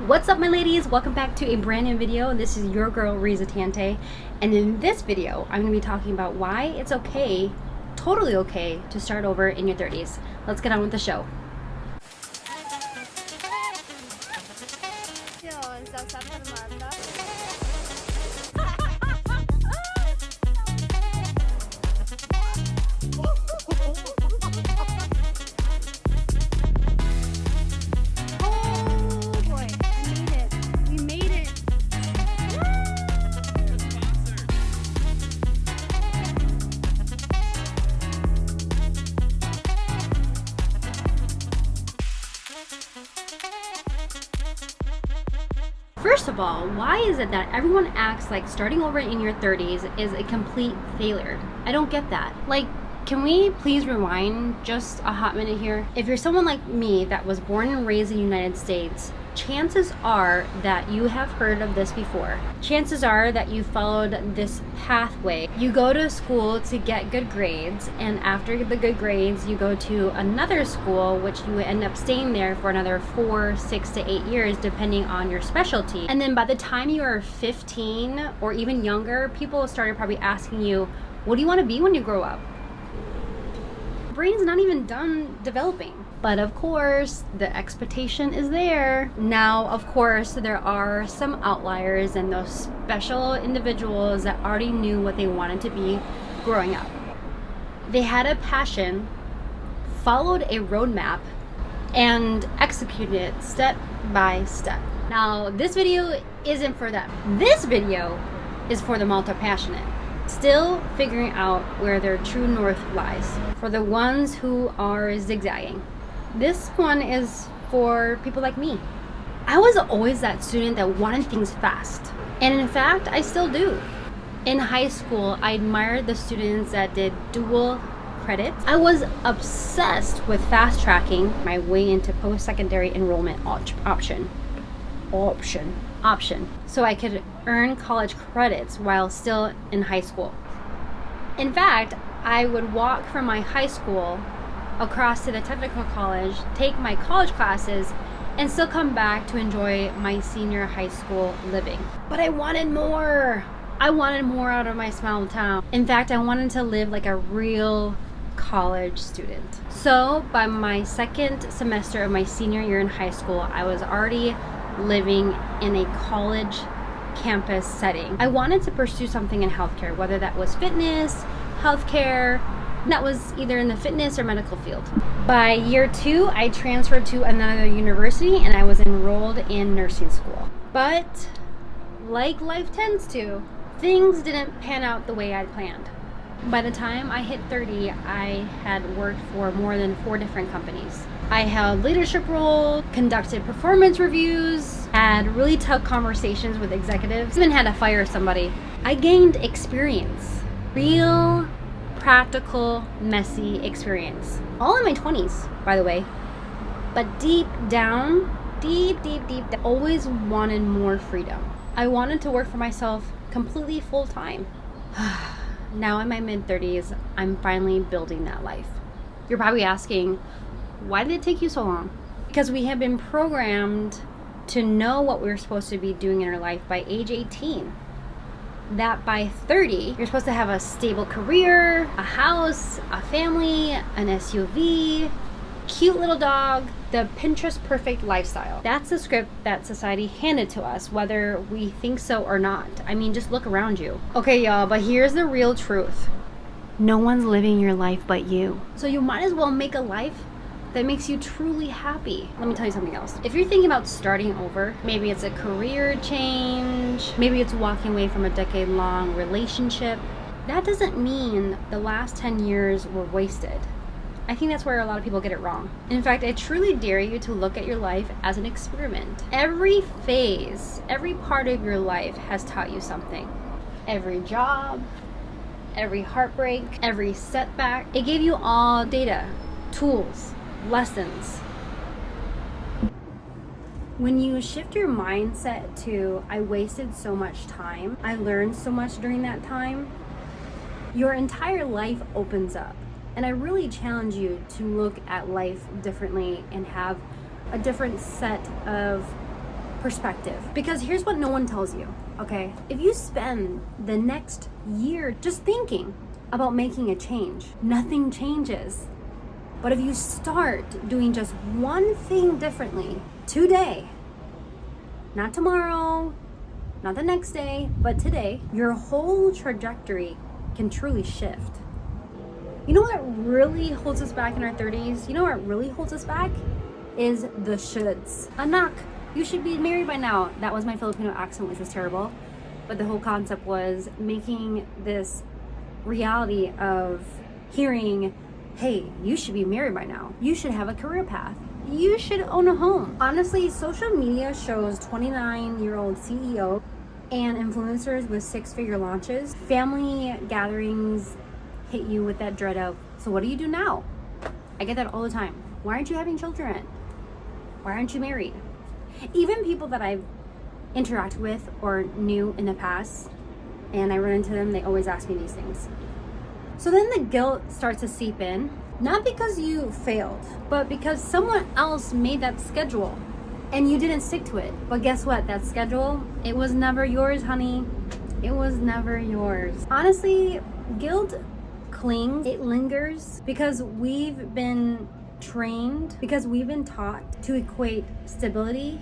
What's up, my ladies? Welcome back to a brand new video. This is your girl Riza Tante, and in this video I'm going to be talking about why it's okay, totally okay, to start over in your 30s. Let's get on with the show. First of all, why is it that everyone acts like starting over in your 30s is a complete failure? I don't get that. Like, can we please rewind just a hot minute here? If you're someone like me that was born and raised in the United States, chances are that you have heard of this before. Chances are that you followed this pathway. You go to school to get good grades, and after the good grades, you go to another school, which you end up staying there for another 4, 6 to 8 years, depending on your specialty. And then by the time you are 15 or even younger, people started probably asking you, what do you want to be when you grow up? Your brain's not even done developing. But of course, the expectation is there. Now, of course, there are some outliers and those special individuals that already knew what they wanted to be growing up. They had a passion, followed a roadmap, and executed it step by step. Now, this video isn't for them. This video is for the multi-passionate, still figuring out where their true north lies. For the ones who are zigzagging. This one is for people like me. I was always that student that wanted things fast. And in fact, I still do. In high school, I admired the students that did dual credits. I was obsessed with fast tracking my way into post-secondary enrollment option. So I could earn college credits while still in high school. In fact, I would walk from my high school across to the technical college, take my college classes, and still come back to enjoy my senior high school living. But I wanted more. I wanted more out of my small town. In fact, I wanted to live like a real college student. So by my second semester of my senior year in high school, I was already living in a college campus setting. I wanted to pursue something in healthcare, whether that was fitness, healthcare, that was either in the fitness or medical field. By year 2, I transferred to another university and I was enrolled in nursing school. But like life tends to, things didn't pan out the way I'd planned. By the time I hit 30, I had worked for more than 4 different companies. I held leadership roles, conducted performance reviews, had really tough conversations with executives, even had to fire somebody. I gained experience, real practical, messy experience. All in my 20s, by the way. But deep down, deep, always wanted more freedom. I wanted to work for myself completely full time. Now in my mid-30s, I'm finally building that life. You're probably asking, why did it take you so long? Because we have been programmed to know what we're supposed to be doing in our life by age 18. That by 30, you're supposed to have a stable career, a house, a family, an SUV, cute little dog, the Pinterest perfect lifestyle. That's the script that society handed to us, whether we think so or not. I mean, just look around you. Okay, y'all, but here's the real truth. No one's living your life but you. So you might as well make a life that makes you truly happy. Let me tell you something else. If you're thinking about starting over, maybe it's a career change, maybe it's walking away from a decade-long relationship, that doesn't mean the last 10 years were wasted. I think that's where a lot of people get it wrong. In fact, I truly dare you to look at your life as an experiment. Every phase, every part of your life has taught you something. Every job, every heartbreak, every setback, it gave you all data, tools, lessons. When you shift your mindset to, I wasted so much time, I learned so much during that time, your entire life opens up. And I really challenge you to look at life differently and have a different set of perspective. Because here's what no one tells you, okay? If you spend the next year just thinking about making a change, nothing changes. But if you start doing just one thing differently today, not tomorrow, not the next day, but today, your whole trajectory can truly shift. You know what really holds us back in our 30s? You know what really holds us back? Is the shoulds. Anak, you should be married by now. That was my Filipino accent, which was terrible. But the whole concept was making this reality of hearing, hey, you should be married by now. You should have a career path. You should own a home. Honestly, social media shows 29-year-old CEO and influencers with 6-figure launches. Family gatherings hit you with that dread of, so what do you do now? I get that all the time. Why aren't you having children? Why aren't you married? Even people that I've interacted with or knew in the past, and I run into them, they always ask me these things. So then the guilt starts to seep in, not because you failed, but because someone else made that schedule and you didn't stick to it. But guess what? That schedule, it was never yours, honey. It was never yours. Honestly, guilt clings, it lingers because we've been trained, because we've been taught to equate stability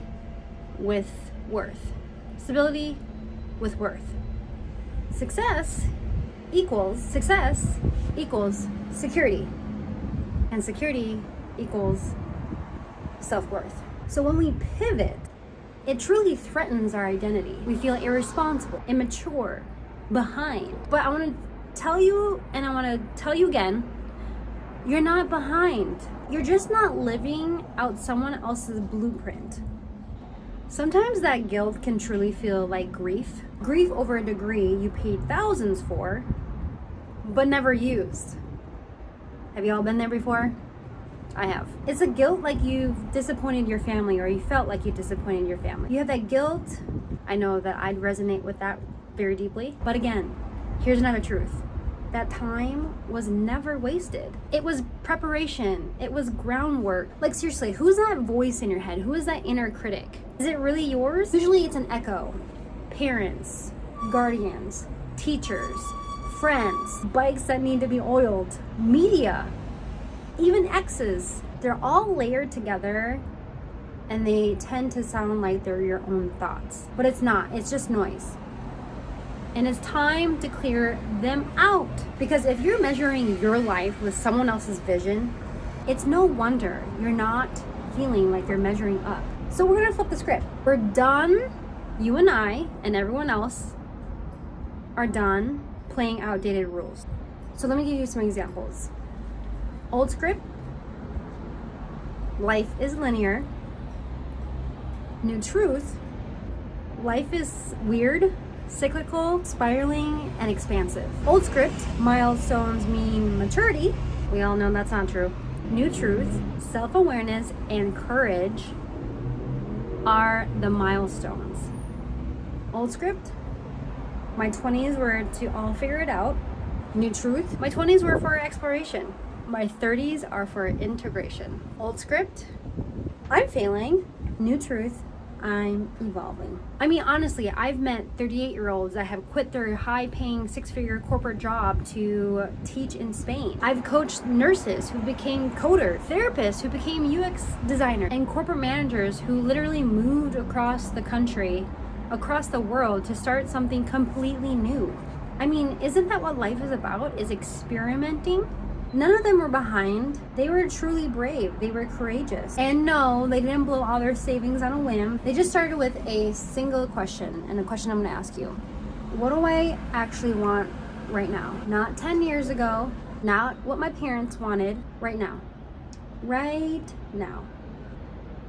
with worth. Stability with worth. Success equals security. And security equals self-worth. So when we pivot, it truly threatens our identity. We feel irresponsible, immature, behind. But I want to tell you, and I want to tell you again, you're not behind. You're just not living out someone else's blueprint. Sometimes that guilt can truly feel like grief. Grief over a degree you paid thousands for, but never used. Have you all been there before? I have. It's a guilt like you've disappointed your family, or you felt like you disappointed your family. You have that guilt. I know that I'd resonate with that very deeply. But again, here's another truth. That time was never wasted. It was preparation. It was groundwork. Like seriously, who's that voice in your head? Who is that inner critic? Is it really yours? Usually it's an echo. Parents, guardians, teachers, friends, bikes that need to be oiled, media, even exes. They're all layered together and they tend to sound like they're your own thoughts. But it's not. It's just noise. And it's time to clear them out. Because if you're measuring your life with someone else's vision, it's no wonder you're not feeling like you're measuring up. So we're gonna flip the script. We're done, you and I and everyone else are done playing outdated rules. So let me give you some examples. Old script, life is linear. New truth, life is weird, cyclical, spiraling, and expansive. Old script, milestones mean maturity. We all know that's not true. New truth, self-awareness, and courage are the milestones. Old script, my 20s were to all figure it out. New truth, my 20s were for exploration. My 30s are for integration. Old script, I'm failing. New truth, I'm evolving. I mean, honestly, I've met 38-year-olds that have quit their high-paying 6-figure corporate job to teach in Spain. I've coached nurses who became coders, therapists who became UX designers, and corporate managers who literally moved across the country, across the world to start something completely new. I mean, isn't that what life is about? Is experimenting? None of them were behind. They were truly brave. They were courageous. And no, they didn't blow all their savings on a whim. They just started with a single question, and the question I'm gonna ask you. What do I actually want right now? Not 10 years ago, not what my parents wanted, right now. Right now.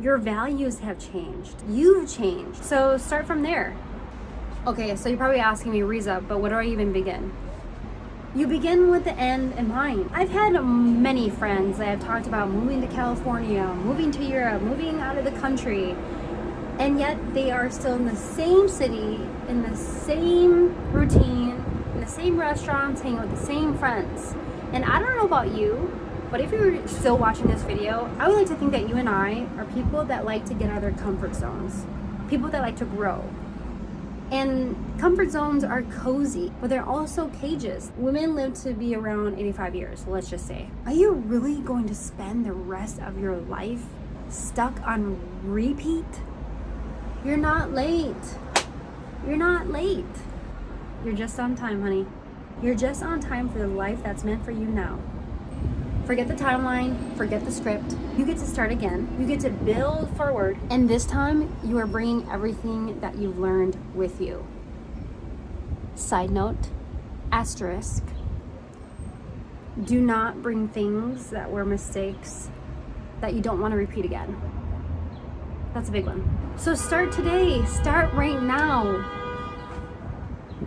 Your values have changed. You've changed. So start from there. Okay, so you're probably asking me, Riza, but where do I even begin? You begin with the end in mind. I've had many friends that have talked about moving to California, moving to Europe, moving out of the country, and yet they are still in the same city, in the same routine, in the same restaurants, hanging with the same friends. And I don't know about you, But if you're still watching this video, I would like to think that you and I are people that like to get out of their comfort zones, people that like to grow. And comfort zones are cozy, but they're also cages. Women live to be around 85 years, let's just say. Are you really going to spend the rest of your life stuck on repeat? You're not late. You're not late. You're just on time, honey. You're just on time for the life that's meant for you now. Forget the timeline, forget the script. You get to start again. You get to build forward. And this time, you are bringing everything that you've learned with you. Side note, asterisk, do not bring things that were mistakes that you don't want to repeat again. That's a big one. So start today. Start right now.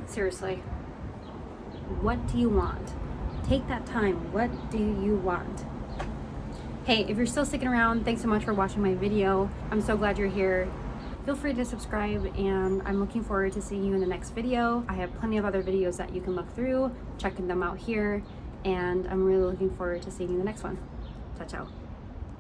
Seriously. What do you want? Take that time. What do you want? Hey, if you're still sticking around, thanks so much for watching my video. I'm so glad you're here. Feel free to subscribe, and I'm looking forward to seeing you in the next video. I have plenty of other videos that you can look through, checking them out here, and I'm really looking forward to seeing you in the next one. Ciao, ciao.